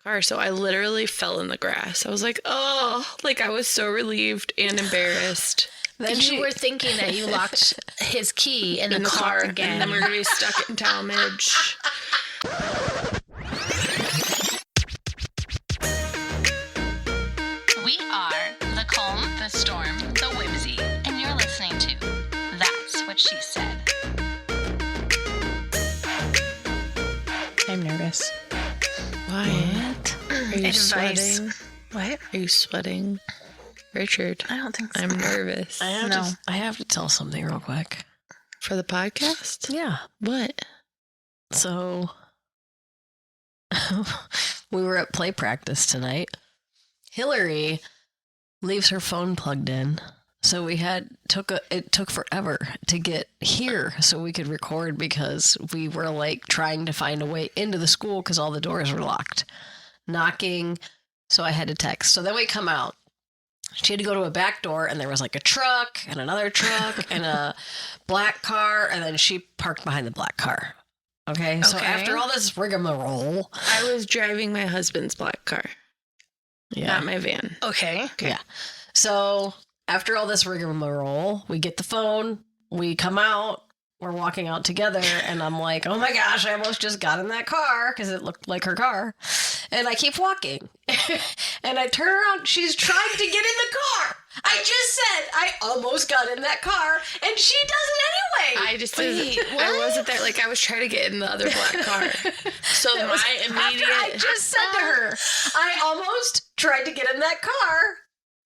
car. So I literally fell in the grass. I was like, oh, like I was so relieved and embarrassed. Then you were thinking that you locked his key in the car again. And then we're going to be stuck in Talmadge. We are the calm, the storm, the whimsy, and you're listening to That's What She Said. I'm nervous. Why? What? Are you sweating? What? Are you sweating? Richard, I don't think so. I'm nervous. I have to tell something real quick. For the podcast? Yeah. What? So, we were at play practice tonight. Hillary leaves her phone plugged in. So it took forever to get here so we could record because we were like trying to find a way into the school because all the doors were locked. Knocking. So I had to text. So then we come out. She had to go to a back door, and there was like a truck and another truck and a black car, and then she parked behind the black car. Okay, so after all this rigmarole, I was driving my husband's black car, not my van. Okay. Yeah. So after all this rigmarole, we get the phone, we come out, we're walking out together, and I'm like, oh my gosh, I almost just got in that car because it looked like her car. And I keep walking. And I turn around, she's trying to get in the car. I just said I almost got in that car, and she does it anyway. I wasn't there. Like, I was trying to get in the other black car. So I just said to her, I almost tried to get in that car.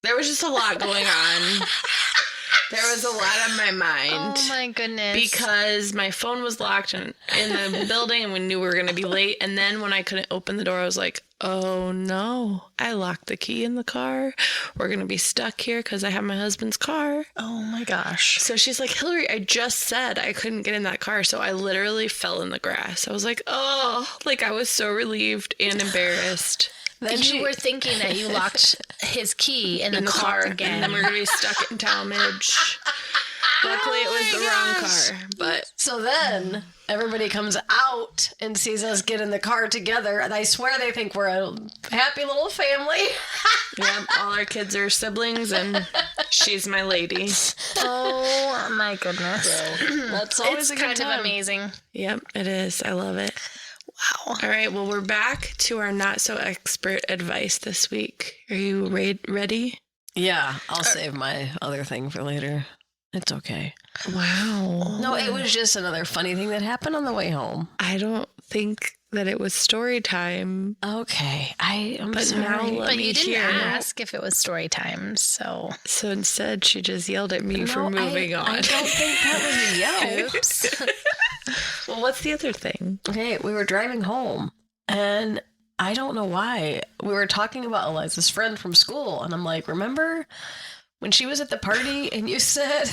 There was just a lot going on. There was a lot on my mind. Oh my goodness. Because my phone was locked in the building and we knew we were going to be late. And then when I couldn't open the door, I was like, oh no, I locked the key in the car. We're going to be stuck here because I have my husband's car. Oh my gosh. So she's like, Hillary, I just said I couldn't get in that car. So I literally fell in the grass. I was like, oh, like I was so relieved and embarrassed. Then you were thinking that you locked his key in the car again. And then we're going to be stuck in Talmadge. Luckily, it was the wrong car. But so then everybody comes out and sees us get in the car together. And I swear they think we're a happy little family. yeah, all our kids are siblings and she's my lady. Oh my goodness. So that's always it's kind of amazing. Yep, it is. I love it. Wow. All right, well, we're back to our not so expert advice this week. Are you ready? Yeah, I'll save my other thing for later. It's okay. Wow. No, it was just another funny thing that happened on the way home. I don't think that it was story time. Okay. I'm but sorry. Now let but me you didn't hear. ask if it was story time, so. So instead, she just yelled at me for moving on. I don't think that was a yell. Oops. Well, what's the other thing? Okay, we were driving home, and I don't know why. We were talking about Eliza's friend from school, and I'm like, remember when she was at the party and you said,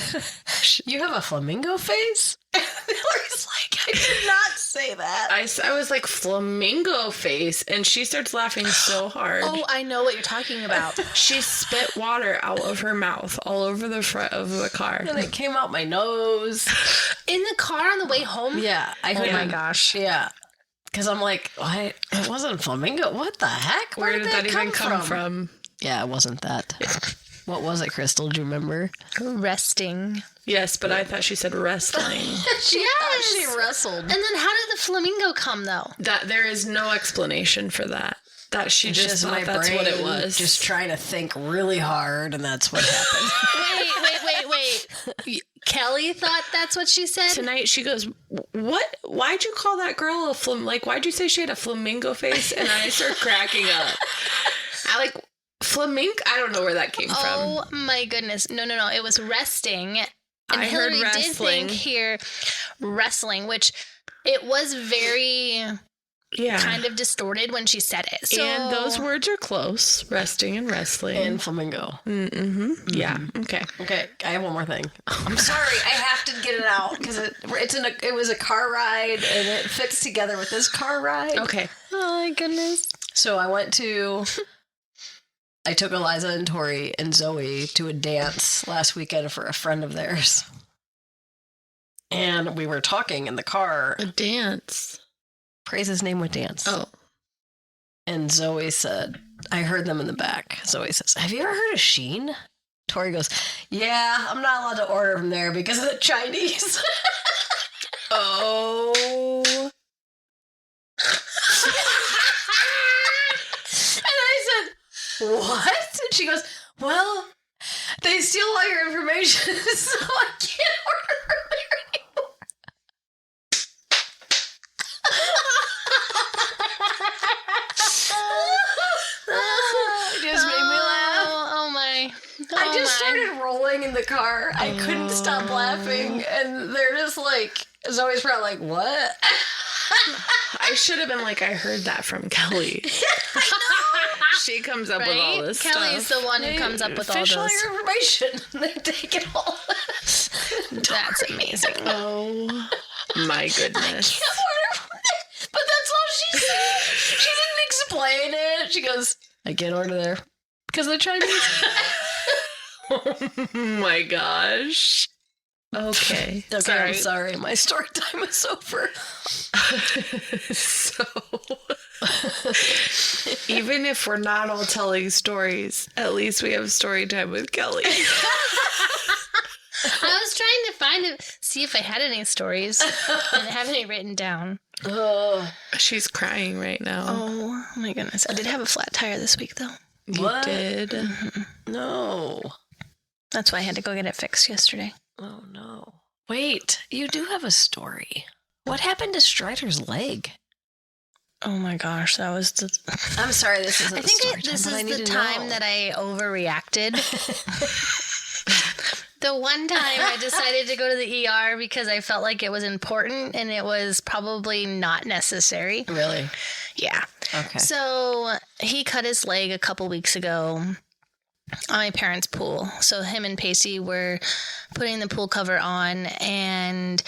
you have a flamingo face? And Hillary's like, I did not say that. I was like, flamingo face, and she starts laughing so hard. Oh, I know what you're talking about. She spit water out of her mouth all over the front of the car. And it came out my nose. In the car on the way home? Yeah. Oh my gosh. Yeah. Because I'm like, what? It wasn't flamingo. What the heck? Where did that even come from? Yeah, it wasn't that. What was it, Crystal? Do you remember? Resting. Yes, but I thought she said wrestling. She wrestled. And then how did the flamingo come, though? That there is no explanation for that. That she It's just thought my that's brain what it was. Just trying to think really hard, and that's what happened. Wait. Kelly thought that's what she said? Tonight she goes, what? Why'd you call that girl a why'd you say she had a flamingo face? And I start cracking up. I like, flamingo? I don't know where that came from. Oh my goodness. No. It was resting. And I heard Hillary did wrestling. think here wrestling, which it was very kind of distorted when she said it. So, and those words are close. Resting and wrestling. And flamingo. Mm-hmm. Yeah. Okay. Okay, I have one more thing. I'm sorry, I have to get it out because it was a car ride and it fits together with this car ride. Okay. Oh my goodness. So I took Eliza and Tori and Zoe to a dance last weekend for a friend of theirs. And we were talking in the car. A dance. Praise his name with dance. Oh. And Zoe said, I heard them in the back. Zoe says, have you ever heard of Shein? Tori goes, yeah, I'm not allowed to order from there because of the Chinese. Oh. And I said, what? And she goes, well, they steal all your information, so I can't order from there anymore. It just made me laugh. Oh my. I just my. started rolling in the car. I couldn't stop laughing. And they're just like, Zoe's probably like, what? I should have been like, I heard that from Kelly. She comes up with all this Kelly's stuff. the one who comes up with all Fish all those. your information. They take it all. That's amazing. Oh my goodness. But that's all she said. She didn't explain it. She goes, I can't order there because of the Chinese. Oh my gosh. Okay. Okay, I'm sorry. My story time is over. So, even if we're not all telling stories, at least we have story time with Kelly. I was trying to see if I had any stories. I didn't have any written down. Oh, She's crying right now. Oh my goodness. I did have a flat tire this week though. You what? did. no. That's why I had to go get it fixed yesterday. Oh, no. Wait, you do have a story. What happened to Strider's leg? Oh my gosh, that was the. I'm sorry, this isn't I think this is the time that I overreacted. The one time I decided to go to the ER because I felt like it was important and it was probably not necessary. Really? Yeah. Okay. So he cut his leg a couple weeks ago on my parents' pool. So him and Pacey were putting the pool cover on, and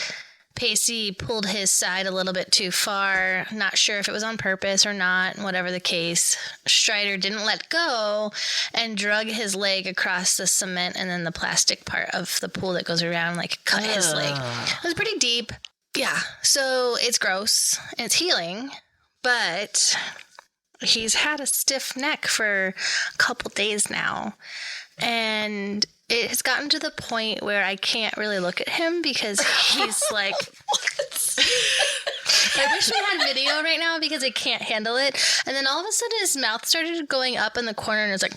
Pacey pulled his side a little bit too far. Not sure if it was on purpose or not, whatever the case. Strider didn't let go and drug his leg across the cement and then the plastic part of the pool that goes around, like cut his leg. It was pretty deep. Yeah, so it's gross. It's healing, but he's had a stiff neck for a couple days now. And it has gotten to the point where I can't really look at him because he's like, I wish we had video right now because I can't handle it. And then all of a sudden his mouth started going up in the corner and it's like,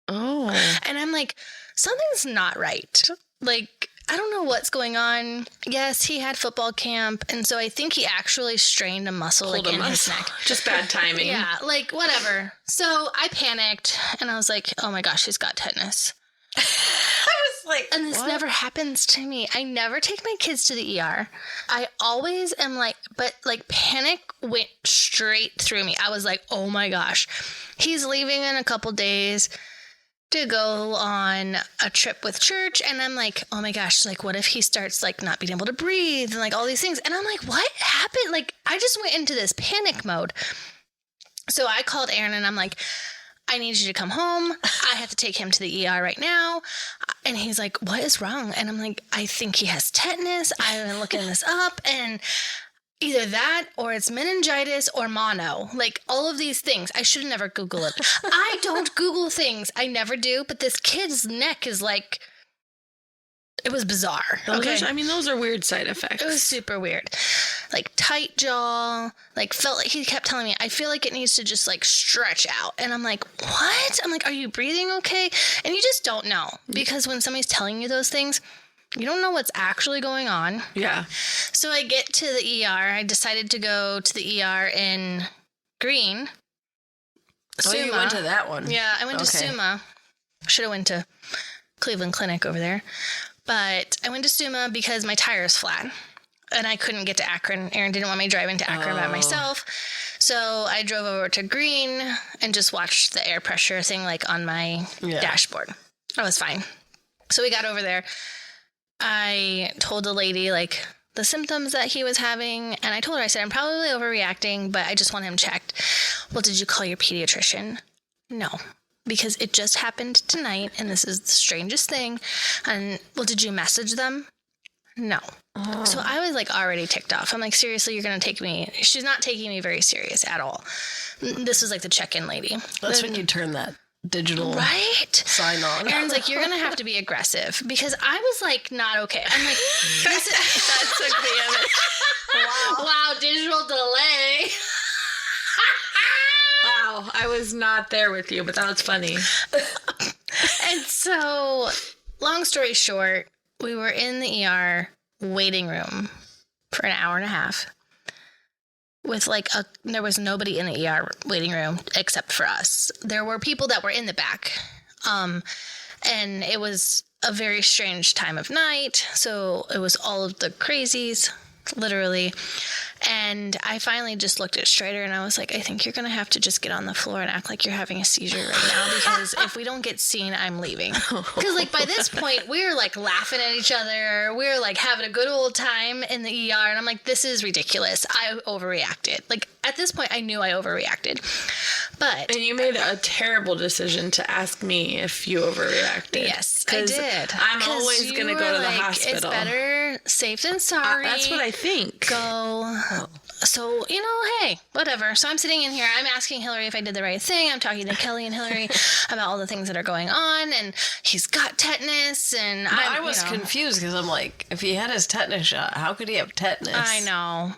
Oh. and I'm like, something's not right. Like, I don't know what's going on. Yes, he had football camp. And so I think he actually strained a muscle like in his neck. Just bad timing. Yeah, like whatever. So I panicked and I was like, oh my gosh, he's got tetanus. I was like, And this never happens to me. I never take my kids to the ER. I always am like, but like panic went straight through me. I was like, oh my gosh, he's leaving in a couple days to go on a trip with church. And I'm like, oh my gosh, like what if he starts like not being able to breathe and like all these things. And I'm like, what happened? Like I just went into this panic mode. So I called Aaron and I'm like, I need you to come home. I have to take him to the ER right now. And he's like, what is wrong? And I'm like, I think he has tetanus. I've been looking this up and either that or it's meningitis or mono. Like all of these things. I should never Google it. I don't Google things. I never do. But this kid's neck is like, it was bizarre. Those are weird side effects. It was super weird. Like tight jaw, like felt like he kept telling me, I feel like it needs to just like stretch out. And I'm like, what? I'm like, are you breathing okay? And you just don't know because when somebody's telling you those things, you don't know what's actually going on. Yeah. So I get to the ER. I decided to go to the ER in Green. oh, you went to that one. Yeah, I went to Okay. Summa. Should have went to Cleveland Clinic over there. But I went to Summa because my tire is flat. And I couldn't get to Akron. Aaron didn't want me driving to Akron by myself. So I drove over to Green and just watched the air pressure thing like on my dashboard. I was fine. So we got over there. I told the lady like the symptoms that he was having. And I told her, I said, I'm probably overreacting, but I just want him checked. Well, did you call your pediatrician? No. Because it just happened tonight, and this is the strangest thing. And, well, did you message them? No. So I was like already ticked off. I'm like, seriously, you're going to take me? She's not taking me very serious at all. This was like the check-in lady. That's when you turn that digital Right? sign on. Aaron's like, you're going to have to be aggressive because I was like, not okay. I'm like, this is, That took me a minute. wow, digital delay. Wow, I was not there with you, but that was funny. And so, long story short, we were in the ER waiting room for an hour and a half with there was nobody in the ER waiting room except for us. There were people that were in the back. And it was a very strange time of night. So it was all of the crazies, literally. And I finally just looked at Strider and I was like, I think you're going to have to just get on the floor and act like you're having a seizure right now because if we don't get seen, I'm leaving. Because like by this point, we were like laughing at each other. We were like having a good old time in the ER. And I'm like, this is ridiculous. I overreacted. Like at this point, I knew I overreacted. But And you made a terrible decision to ask me if you overreacted. yes, I 'Cause did. I'm 'Cause always you going to were go to the like, hospital. It's better safe than sorry. That's what I think. Go. So, hey, whatever. So I'm sitting in here. I'm asking Hillary if I did the right thing. I'm talking to Kelly and Hillary about all the things that are going on. And he's got tetanus. And I was confused because I'm like, if he had his tetanus shot, how could he have tetanus? I know.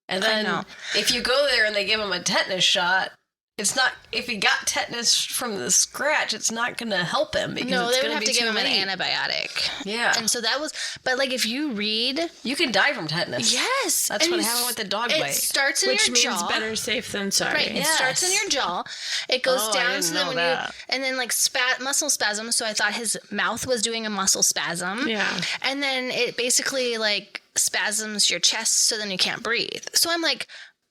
And then know. if you go there and they give him a tetanus shot, it's not, if he got tetanus from the scratch, it's not going to help him because No, it's they going would have be to give too him late. an antibiotic. Yeah. And so that was, but like if you read, You can die from tetanus. yes. That's and what you happened with the dog It bite. starts in Which your means jaw. better safe than sorry. Right. It starts in Yes. your jaw. It goes Oh, I down. didn't So then know when that. and then like muscle spasm. So I thought his mouth was doing a muscle spasm. Yeah. And then it basically like spasms your chest. So then you can't breathe. So I'm like,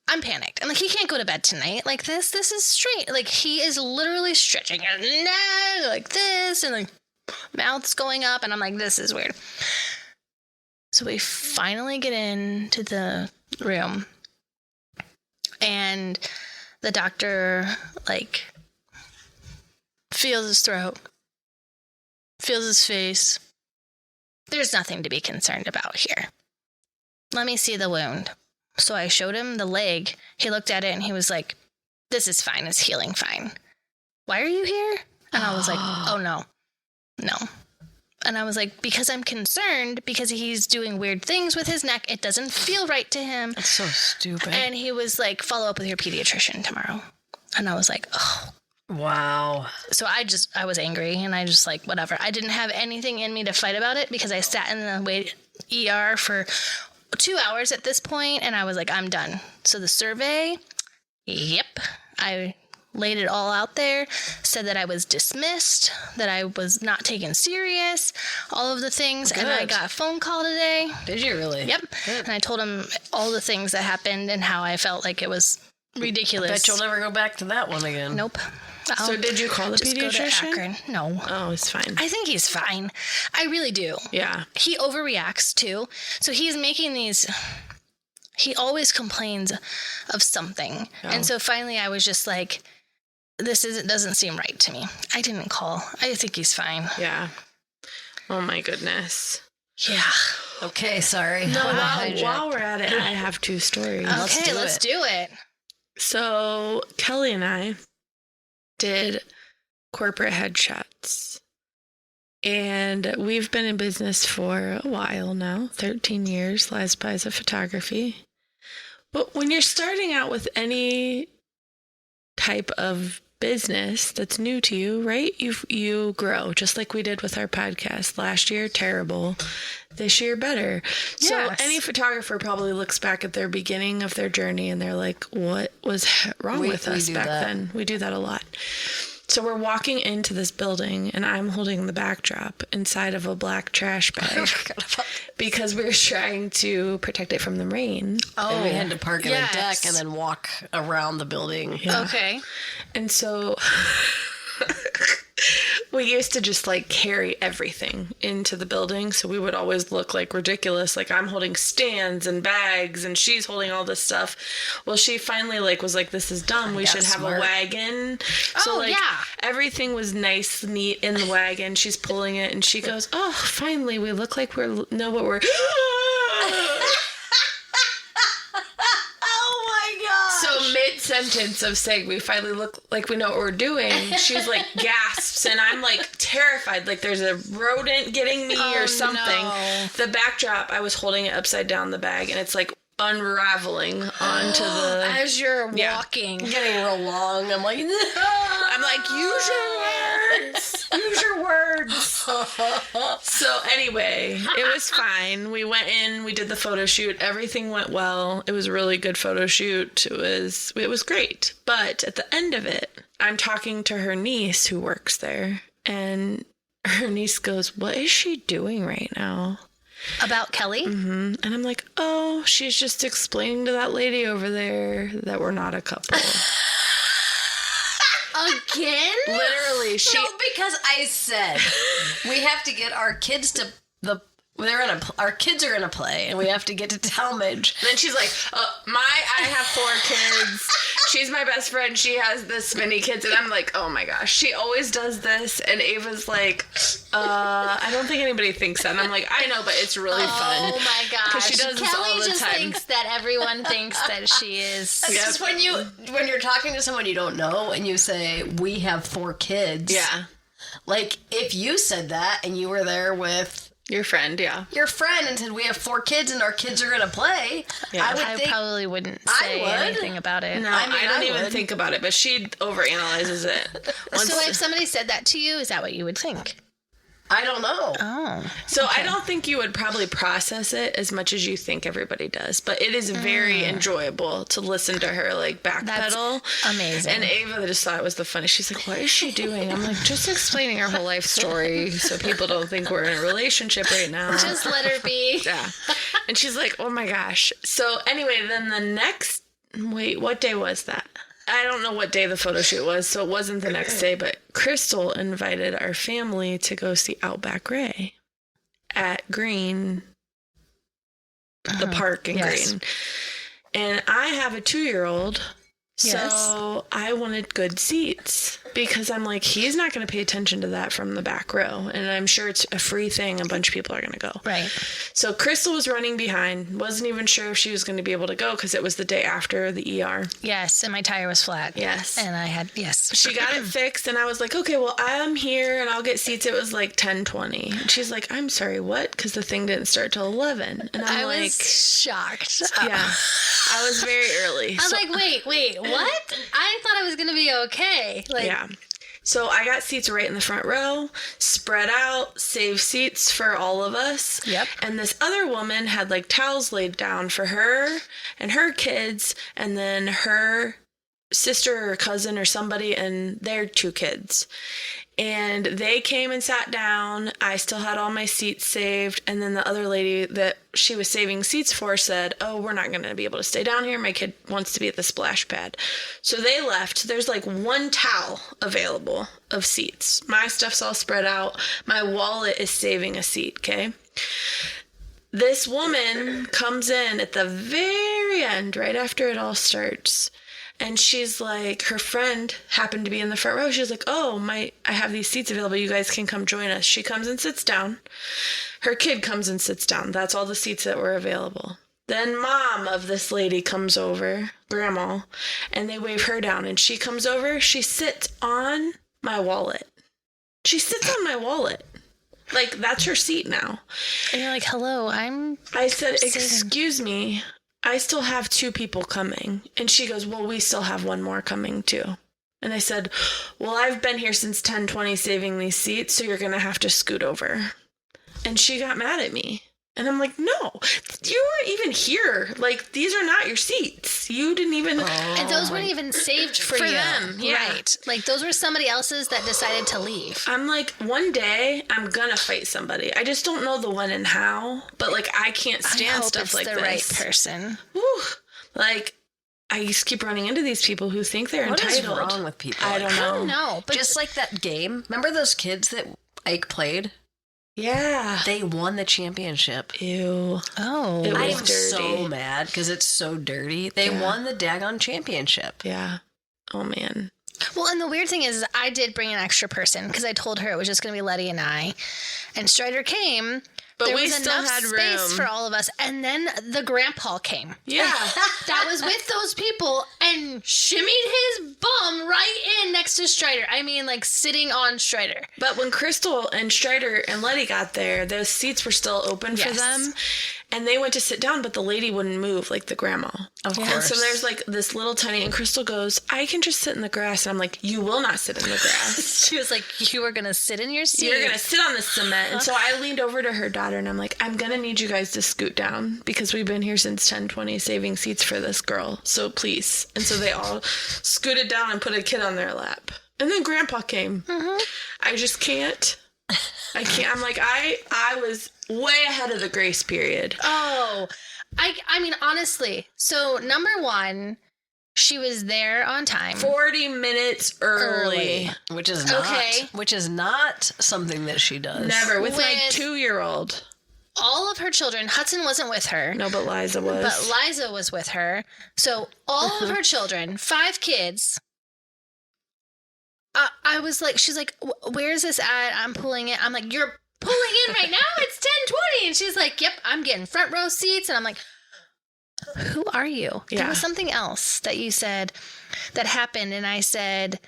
I'm panicked. I'm like, he can't go to bed tonight. Like this is straight. Like he is literally stretching his neck like this and like mouth's going up. And I'm like, this is weird. So we finally get into the room and the doctor like feels his throat, feels his face. There's nothing to be concerned about here. Let me see the wound. So I showed him the leg. He looked at it and he was like, this is fine. It's healing fine. Why are you here? And I was like, oh no. And I was like, because I'm concerned because he's doing weird things with his neck. It doesn't feel right to him. That's so stupid. And he was like, follow up with your pediatrician tomorrow. And I was like, oh. Wow. So I was angry and I just like, whatever. I didn't have anything in me to fight about it because I sat in the ER for 2 hours at this point and I was like, I'm done. So the survey, yep. I laid it all out there, said that I was dismissed, that I was not taken serious, all of the things. And I Good. got a phone call today. Did you really? Yep. Good. And I told him all the things that happened and how I felt like it was ridiculous. Bet you'll never go back to that one again. Nope. So did you call the just go to pediatrician? Akron. No. Oh, it's fine. I think he's fine. I really do. Yeah. He overreacts too. So he's making these. He always complains of something. Oh. And so finally I was just like, doesn't seem right to me. I didn't call. I think he's fine. Yeah. Oh my goodness. Yeah. Okay, sorry. No, Hijack. while we're at it, I have two stories. Okay, do let's it. do it. So Kelly and I did corporate headshots. And we've been in business for a while now, 13 years, Lies Pies of Photography. But when you're starting out with any type of business that's new to you, right? You grow, just like we did with our podcast. Last year, terrible. This year, better. So Yes. any photographer probably looks back at their beginning of their journey and they're like, what was wrong We- with we us do back that. then? We do that a lot. So we're walking into this building and I'm holding the backdrop inside of a black trash bag because we were trying to protect it from the rain. And we had to park in a deck Yes. and then walk around the building. Yeah. Okay. And so we used to just like carry everything into the building. So we would always look like ridiculous. Like I'm holding stands and bags and she's holding all this stuff. Well, she finally was like, this is dumb. We Yeah, should have smart. a wagon. So Oh, like yeah. everything was nice, neat in the wagon. She's pulling it and she goes, oh, finally we look like know what we're mid-sentence of saying we finally look like we know what we're doing, she's like gasps, and I'm like terrified, like there's a rodent getting me or something. no. The backdrop, I was holding it upside down the bag, and it's like unraveling onto the... As you're Yeah. walking. Getting real long. I'm like, I'm like, use your words. Use your words. So anyway, it was fine. We went in, we did the photo shoot. Everything went well. It was a really good photo shoot. It was great. But at the end of it, I'm talking to her niece who works there, and her niece goes, "What is she doing right now?" About Kelly? And I'm like, "Oh, she's just explaining to that lady over there that we're not a couple." Again? Literally, she... no, because I said we have to get our kids to our kids are in a play, and we have to get to Talmadge. Then she's like, I have 4 kids. She's my best friend. She has this many kids. And I'm like, oh my gosh. She always does this. And Ava's like, I don't think anybody thinks that. And I'm like, I know, but it's really fun. Oh my gosh. 'Cause she does this Kelly all the just time. thinks that everyone thinks that she is. That's just when you're talking to someone you don't know, and you say we have 4 kids. Yeah. Like if you said that, and you were there with Your friend, yeah. your friend and said we have 4 kids and our kids are gonna play, Yeah. I would I think probably wouldn't I say would. anything about it. No, I mean, I don't I even would. think about it, but she overanalyzes it. So if somebody said that to you, is that what you would think? I don't know. Oh. So I don't think you would probably process it as much as you think everybody does, but it is very enjoyable to listen to her like backpedal. Amazing. And Ava just thought it was the funniest. She's like, "What is she doing?" I'm like, "Just explaining her whole life story so people don't think we're in a relationship right now." Just let her be. Yeah. And she's like, "Oh my gosh." So anyway, then what day was that? I don't know what day the photo shoot was, so it wasn't the next day, but Crystal invited our family to go see Outback Ray at Green, the park in Yes. Green. And I have a 2-year-old, so Yes. I wanted good seats because I'm like, he's not going to pay attention to that from the back row. And I'm sure it's a free thing. A bunch of people are going to go. Right. So Crystal was running behind, wasn't even sure if she was going to be able to go because it was the day after the ER. Yes, and my tire was flat. Yes. And I had, yes. She got it fixed, and I was like, okay, well, I'm here, and I'll get seats. It was like 10:20. And she's like, I'm sorry, what? Because the thing didn't start till 11. And I'm I like, was shocked. yeah. I was very early. I was like, wait, what? I thought I was going to be okay. Like, Yeah. So I got seats right in the front row, spread out, save seats for all of us. Yep. And this other woman had like towels laid down for her and her kids, and then her sister or cousin or somebody and their 2 kids. And they came and sat down. I still had all my seats saved. And then the other lady that she was saving seats for said, "Oh, we're not going to be able to stay down here. My kid wants to be at the splash pad." So they left. There's like 1 towel available of seats. My stuff's all spread out. My wallet is saving a seat, okay? This woman comes in at the very end, right after it all starts. And she's like, her friend happened to be in the front row. She's like, "Oh, I have these seats available. You guys can come join us." She comes and sits down. Her kid comes and sits down. That's all the seats that were available. Then mom of this lady comes over, grandma, and they wave her down. And she comes over. She sits on my wallet. She sits on my wallet. Like, that's her seat now. and you're like, hello, I said, "Excuse me, I still have 2 people coming." And she goes, "Well, we still have 1 more coming too." And I said, "Well, I've been here since 10:20 saving these seats, so you're going to have to scoot over." And she got mad at me. And I'm like, "No, you weren't even here. Like, these are not your seats. You didn't even..." and those weren't even saved for you. them, yeah. Right. Like, those were somebody else's that decided to leave. I'm like, one day I'm going to fight somebody. I just don't know the when and how. But, like, I can't I stand hope stuff it's like the this. right person. Whew. Like, I just keep running into these people who think they're What is entitled. wrong with people? I don't I know. don't know, but Just like that game. Remember those kids that Ike played? Yeah. They won the championship. Ew. oh, It I was am dirty. so mad because it's so dirty. They Yeah. won the daggone championship. Yeah. Oh, man. well, and the weird thing is, I did bring an extra person because I told her it was just going to be Letty and I. And Strider came, But there we was still enough had space room. for all of us. And then the grandpa came. Yeah. That was with those people and shimmied his bum right in next to Strider. I mean, like sitting on Strider. But when Crystal and Strider and Letty got there, those seats were still open for Yes. them. And they went to sit down, but the lady wouldn't move, like the grandma. Of And course. so there's like this little tiny, and Crystal goes, I can just sit in the grass. And I'm like, you will not sit in the grass. She was like, you are going to sit in your seat. You're going to sit on the cement. And so I leaned over to her daughter and I'm like, I'm going to need you guys to scoot down because we've been here since 10:20 saving seats for this girl. So please. And so they all scooted down and put a kid on their lap. And then Grandpa came. I just can't. I can't. I'm like, I was way ahead of the grace period. Oh, I mean, honestly. So, number one, she was there on time. 40 minutes early. Which is not, Okay. which is not something that she does. Never. With my With- 2-year-old. All of her children, Hudson wasn't with her. No, but Liza was. But Liza was with her. So all of her children, 5 kids. I was like, she's like, where's this at? I'm pulling it. I'm like, you're pulling in right now? It's 10:20. And she's like, yep, I'm getting front row seats. And I'm like, who are you? There Yeah. was something else that you said that happened. And I said,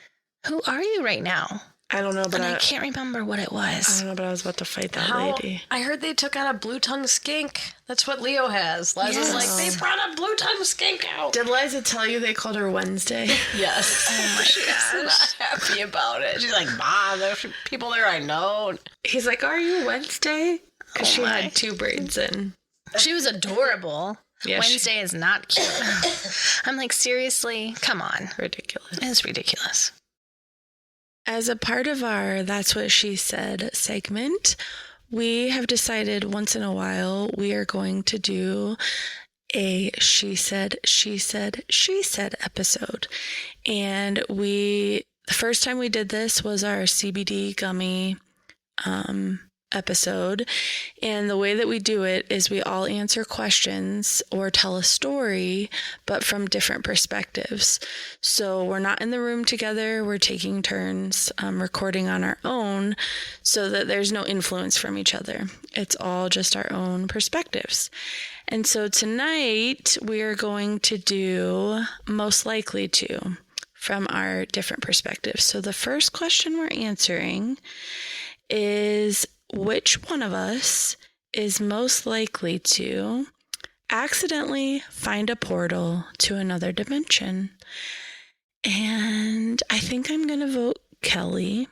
who are you right now? I don't know, but And I I can't remember what it I was. don't know, but I was about to fight that How, lady. I heard they took out a blue tongue skink. That's what Leo has. Liza's Yes. like, they brought a blue tongue skink out. Did Liza tell you they called her Wednesday? Yes. Oh my She's not happy about it. She's like, Mom, there's people there I know. He's like, are you Wednesday? Because she my. had 2 braids in. She was adorable. Yeah, she- Wednesday is not cute. I'm like, seriously? Come on. Ridiculous. It's ridiculous. As a part of our That's What She Said segment, we have decided once in a while we are going to do a She Said, She Said, She Said episode. And the first time we did this was our CBD gummy episode. And the way that we do it is we all answer questions or tell a story, but from different perspectives. So we're not in the room together. We're taking turns recording on our own so that there's no influence from each other. It's all just our own perspectives. And so tonight we are going to do Most Likely To from our different perspectives. So the first question we're answering is, which one of us is most likely to accidentally find a portal to another dimension? And I think I'm going to vote Kelly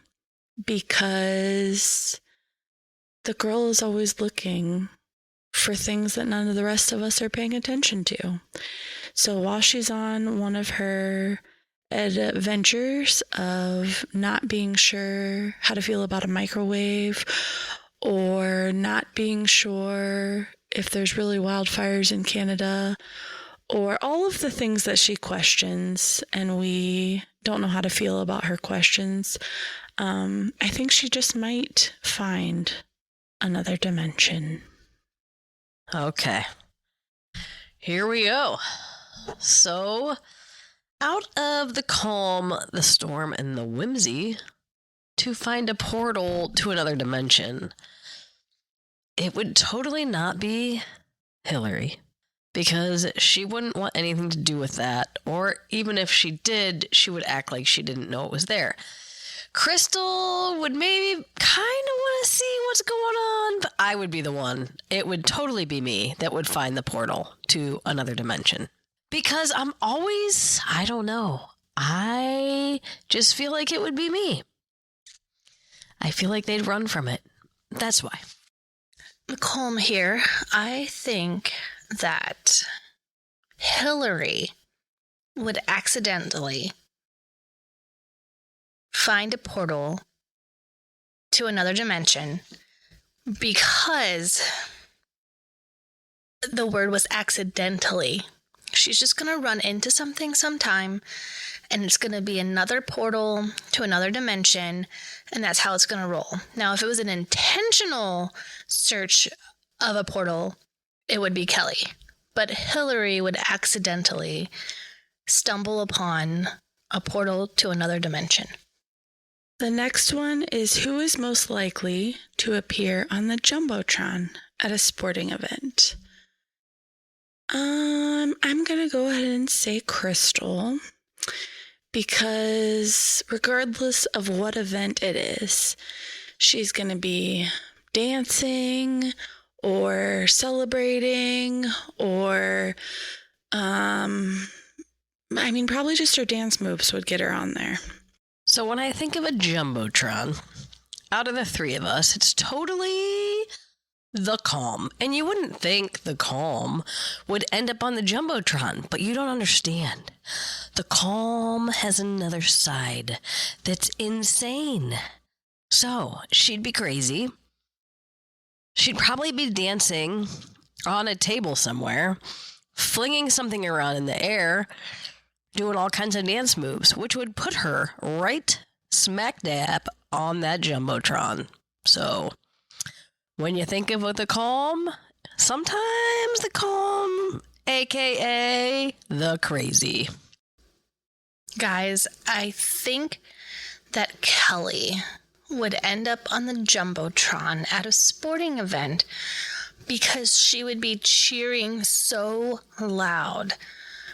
because the girl is always looking for things that none of the rest of us are paying attention to. So while she's on one of her adventures of not being sure how to feel about a microwave or not being sure if there's really wildfires in Canada or all of the things that she questions and we don't know how to feel about her questions, I think she just might find another dimension. Okay. Here we go. So, out of the calm, the storm, and the whimsy, to find a portal to another dimension, it would totally not be Hillary, because she wouldn't want anything to do with that, or even if she did, she would act like she didn't know it was there. Crystal would maybe kind of want to see what's going on, but I would be the one. It would totally be me that would find the portal to another dimension. Because I'm always, I don't know, I just feel like it would be me. I feel like they'd run from it. That's why. Calm here. I think that Hillary would accidentally find a portal to another dimension because the word was accidentally. She's just going to run into something sometime, and it's going to be another portal to another dimension, and that's how it's going to roll. Now, if it was an intentional search of a portal, it would be Kelly. But Hillary would accidentally stumble upon a portal to another dimension. The next one is who is most likely to appear on the Jumbotron at a sporting event? I'm going to go ahead and say Crystal, because regardless of what event it is, she's going to be dancing or celebrating or, probably just her dance moves would get her on there. So when I think of a Jumbotron, out of the three of us, it's totally the Calm. And you wouldn't think the Calm would end up on the Jumbotron, but you don't understand. The Calm has another side that's insane. So she'd be crazy. She'd probably be dancing on a table somewhere, flinging something around in the air, doing all kinds of dance moves, which would put her right smack dab on that Jumbotron. So when you think of the Calm, sometimes the Calm, aka the Crazy. Guys, I think that Kelly would end up on the Jumbotron at a sporting event because she would be cheering so loud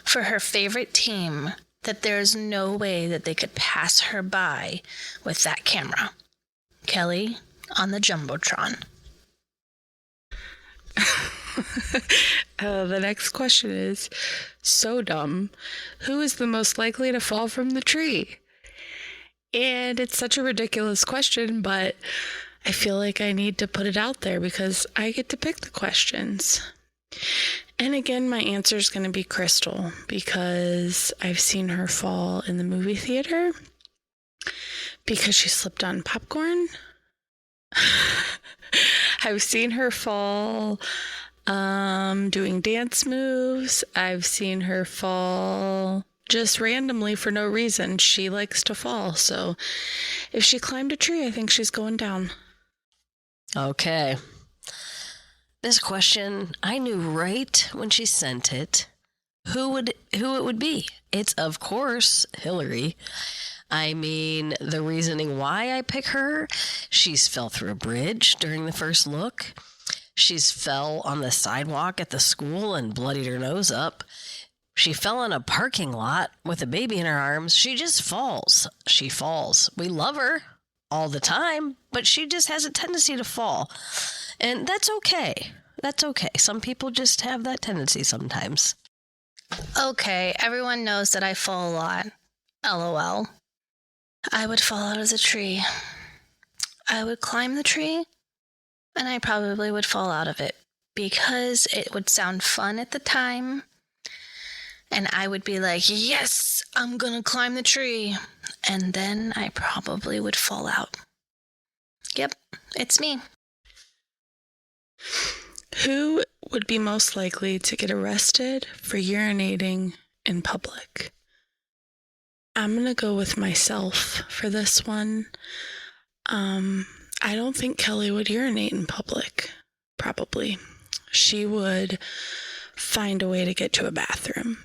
for her favorite team that there's no way that they could pass her by with that camera. Kelly on the Jumbotron. The next question is so dumb. Who is the most likely to fall from the tree? And it's such a ridiculous question, but I feel like I need to put it out there because I get to pick the questions. And again, my answer is going to be Crystal because I've seen her fall in the movie theater because she slipped on popcorn. I've seen her fall doing dance moves. I've seen her fall just randomly for no reason. She likes to fall. So if she climbed a tree, I think she's going down. Okay. This question, I knew right when she sent it who it would be. It's, of course, Hillary. I mean, the reasoning why I pick her, she's fell through a bridge during the first look. She's fell on the sidewalk at the school and bloodied her nose up. She fell in a parking lot with a baby in her arms. She just falls. She falls. We love her all the time, but she just has a tendency to fall. And that's okay. That's okay. Some people just have that tendency sometimes. Okay, everyone knows that I fall a lot. LOL. I would fall out of the tree. I would climb the tree, and I probably would fall out of it because it would sound fun at the time. And I would be like, yes, I'm going to climb the tree. And then I probably would fall out. Yep, it's me. Who would be most likely to get arrested for urinating in public? I'm going to go with myself for this one. I don't think Kelly would urinate in public, probably. She would find a way to get to a bathroom.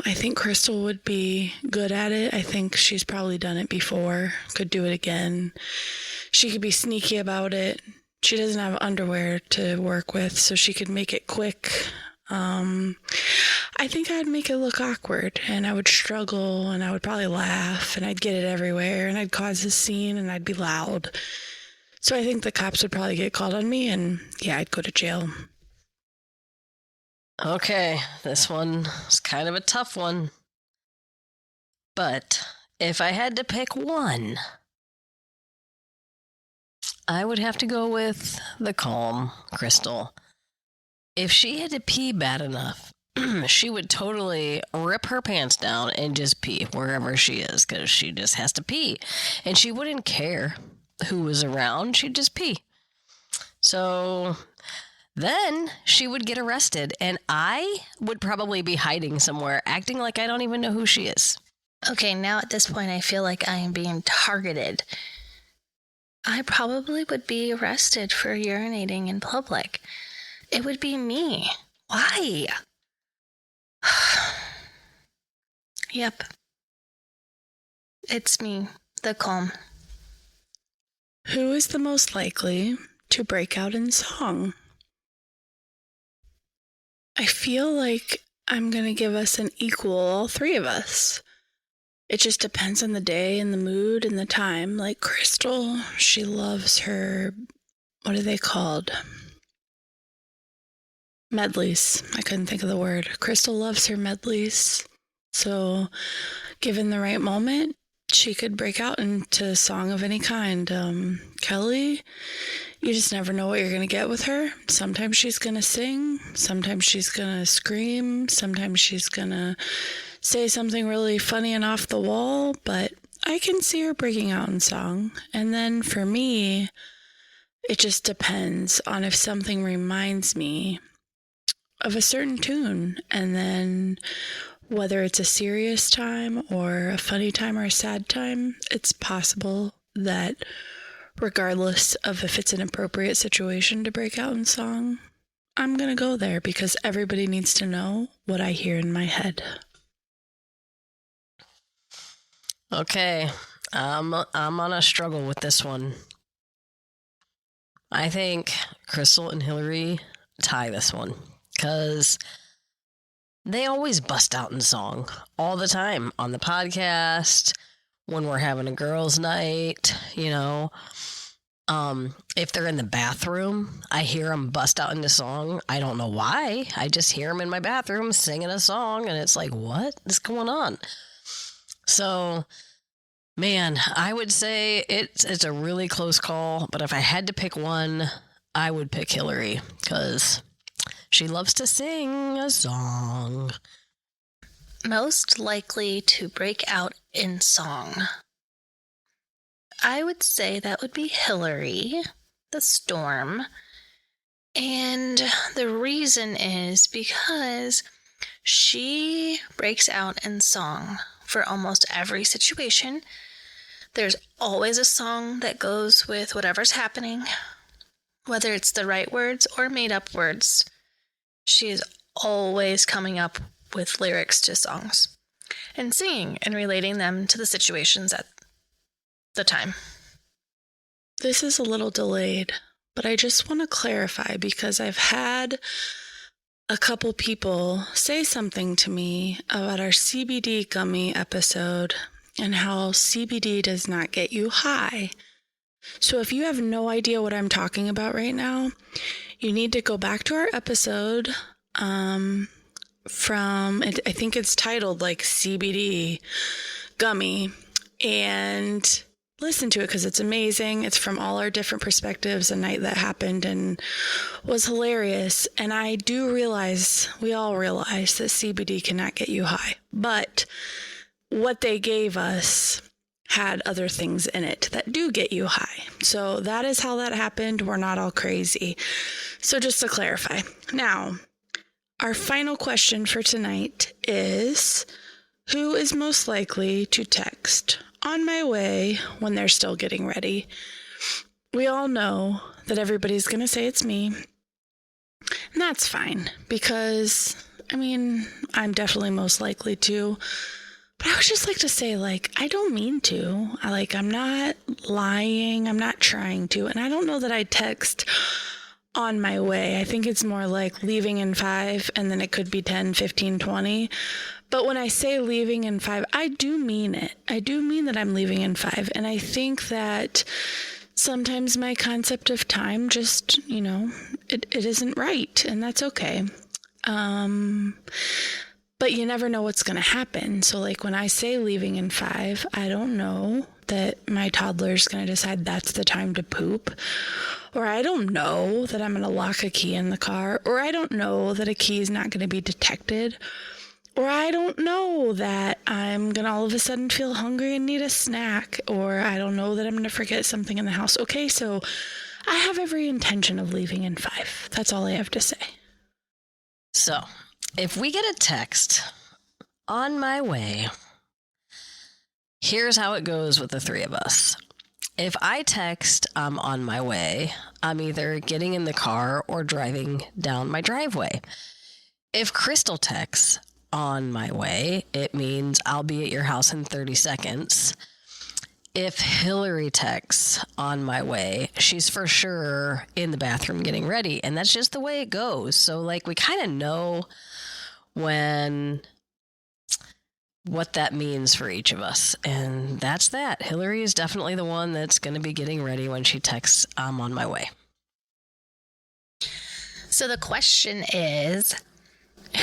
I think Crystal would be good at it. I think she's probably done it before, could do it again. She could be sneaky about it. She doesn't have underwear to work with, so she could make it quick. I think I'd make it look awkward, and I would struggle, and I would probably laugh, and I'd get it everywhere, and I'd cause a scene, and I'd be loud. So I think the cops would probably get called on me, and yeah, I'd go to jail. Okay, this one is kind of a tough one. But if I had to pick one, I would have to go with the calm Crystal. If she had to pee bad enough, she would totally rip her pants down and just pee wherever she is because she just has to pee. And she wouldn't care who was around. She'd just pee. So then she would get arrested, and I would probably be hiding somewhere, acting like I don't even know who she is. Okay, now at this point, I feel like I am being targeted. I probably would be arrested for urinating in public. It would be me. Why? Yep. It's me. The calm. Who is the most likely to break out in song? I feel like I'm going to give us an equal, all three of us. It just depends on the day and the mood and the time. Like Crystal, she loves her, what are they called? Medleys. I couldn't think of the word. Crystal loves her medleys. So given the right moment, she could break out into a song of any kind. Kelly, you just never know what you're going to get with her. Sometimes she's going to sing. Sometimes she's going to scream. Sometimes she's going to say something really funny and off the wall. But I can see her breaking out in song. And then for me, it just depends on if something reminds me of a certain tune. And then whether it's a serious time or a funny time or a sad time, it's possible that regardless of if it's an appropriate situation to break out in song, I'm going to go there because everybody needs to know what I hear in my head. Okay, I'm on a struggle with this one. I think Crystal and Hillary tie this one because they always bust out in song all the time on the podcast, when we're having a girls' night, you know. If they're in the bathroom, I hear them bust out into song. I don't know why. I just hear them in my bathroom singing a song, and it's like, what is going on? So, man, I would say it's a really close call, but if I had to pick one, I would pick Hillary, because she loves to sing a song. Most likely to break out in song. I would say that would be Hillary, the storm. And the reason is because she breaks out in song for almost every situation. There's always a song that goes with whatever's happening, whether it's the right words or made up words. She is always coming up with lyrics to songs and singing and relating them to the situations at the time. This is a little delayed, but I just want to clarify because I've had a couple people say something to me about our CBD gummy episode and how CBD does not get you high. So if you have no idea what I'm talking about right now, you need to go back to our episode from, I think it's titled like CBD gummy, and listen to it because it's amazing. It's from all our different perspectives, a night that happened and was hilarious. And I do realize, we all realize that CBD cannot get you high, but what they gave us had other things in it that do get you high. So that is how that happened. We're not all crazy. So just to clarify. Now, our final question for tonight is, who is most likely to text on my way when they're still getting ready? We all know that everybody's going to say it's me. And that's fine because, I'm definitely most likely to. But I would just like to say, I don't mean to. I'm not lying. I'm not trying to. And I don't know that I text on my way. I think it's more like leaving in 5, and then it could be 10, 15, 20. But when I say leaving in 5, I do mean it. I do mean that I'm leaving in 5. And I think that sometimes my concept of time just, it isn't right. And that's okay. But you never know what's going to happen. So when I say leaving in 5, I don't know that my toddler's going to decide that's the time to poop. Or I don't know that I'm going to lock a key in the car. Or I don't know that a key is not going to be detected. Or I don't know that I'm going to all of a sudden feel hungry and need a snack. Or I don't know that I'm going to forget something in the house. Okay, so I have every intention of leaving in 5. That's all I have to say. So, if we get a text on my way, here's how it goes with the three of us. If I text I'm on my way, I'm either getting in the car or driving down my driveway. If Crystal texts on my way, it means I'll be at your house in 30 seconds. if Hillary texts on my way, she's for sure in the bathroom getting ready. And that's just the way it goes. So, like, we kind of know what that means for each of us. And that's that. Hillary is definitely the one that's going to be getting ready when she texts, I'm on my way. So the question is,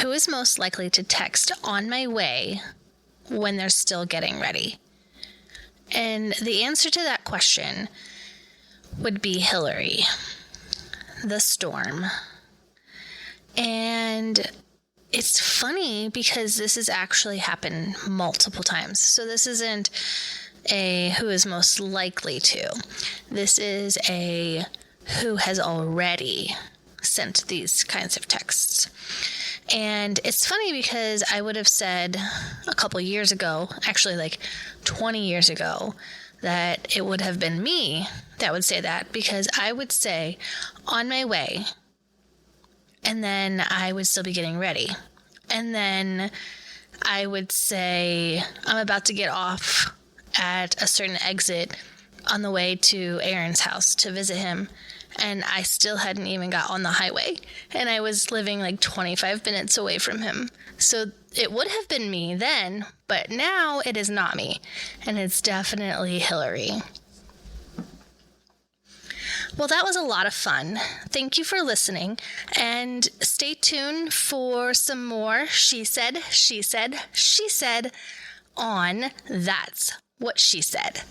who is most likely to text on my way when they're still getting ready? And the answer to that question would be Hillary, the storm. And it's funny because this has actually happened multiple times. So this isn't a who is most likely to. This is a who has already sent these kinds of texts. And it's funny because I would have said a couple years ago, actually like 20 years ago, that it would have been me that would say that, because I would say on my way, and then I would still be getting ready. And then I would say I'm about to get off at a certain exit on the way to Aaron's house to visit him. And I still hadn't even got on the highway. And I was living like 25 minutes away from him. So it would have been me then, but now it is not me. And it's definitely Hillary. Well, that was a lot of fun. Thank you for listening. And stay tuned for some more She Said, She Said, She Said on That's What She Said.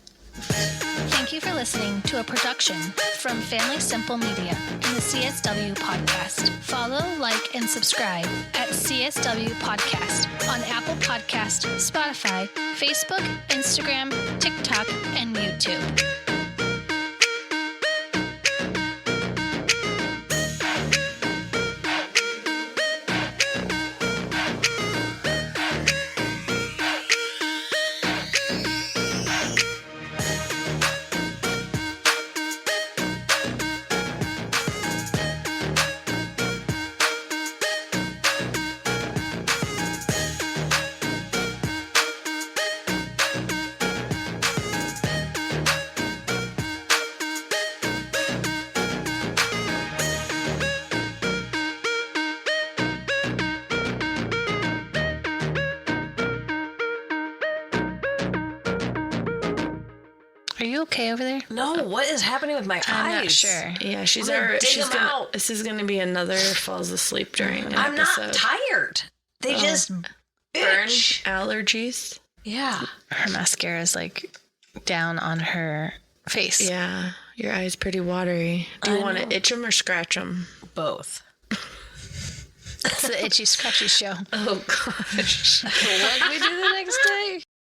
Thank you for listening to a production from Family Simple Media and the CSW Podcast. Follow, like, and subscribe at CSW Podcast on Apple Podcast, Spotify, Facebook, Instagram, TikTok, and YouTube. Are you okay over there? No, what is happening with my eyes? I'm not sure. Yeah, I'm gonna dig them out. This is gonna be another falls asleep during an I'm episode. not tired. They just Burn itch. allergies. Yeah. Her mascara is like down on her face. Yeah, your eyes pretty watery. Do you I want know. to itch them or scratch them? Both. It's the Itchy Scratchy Show. Oh gosh. What did we do the next day?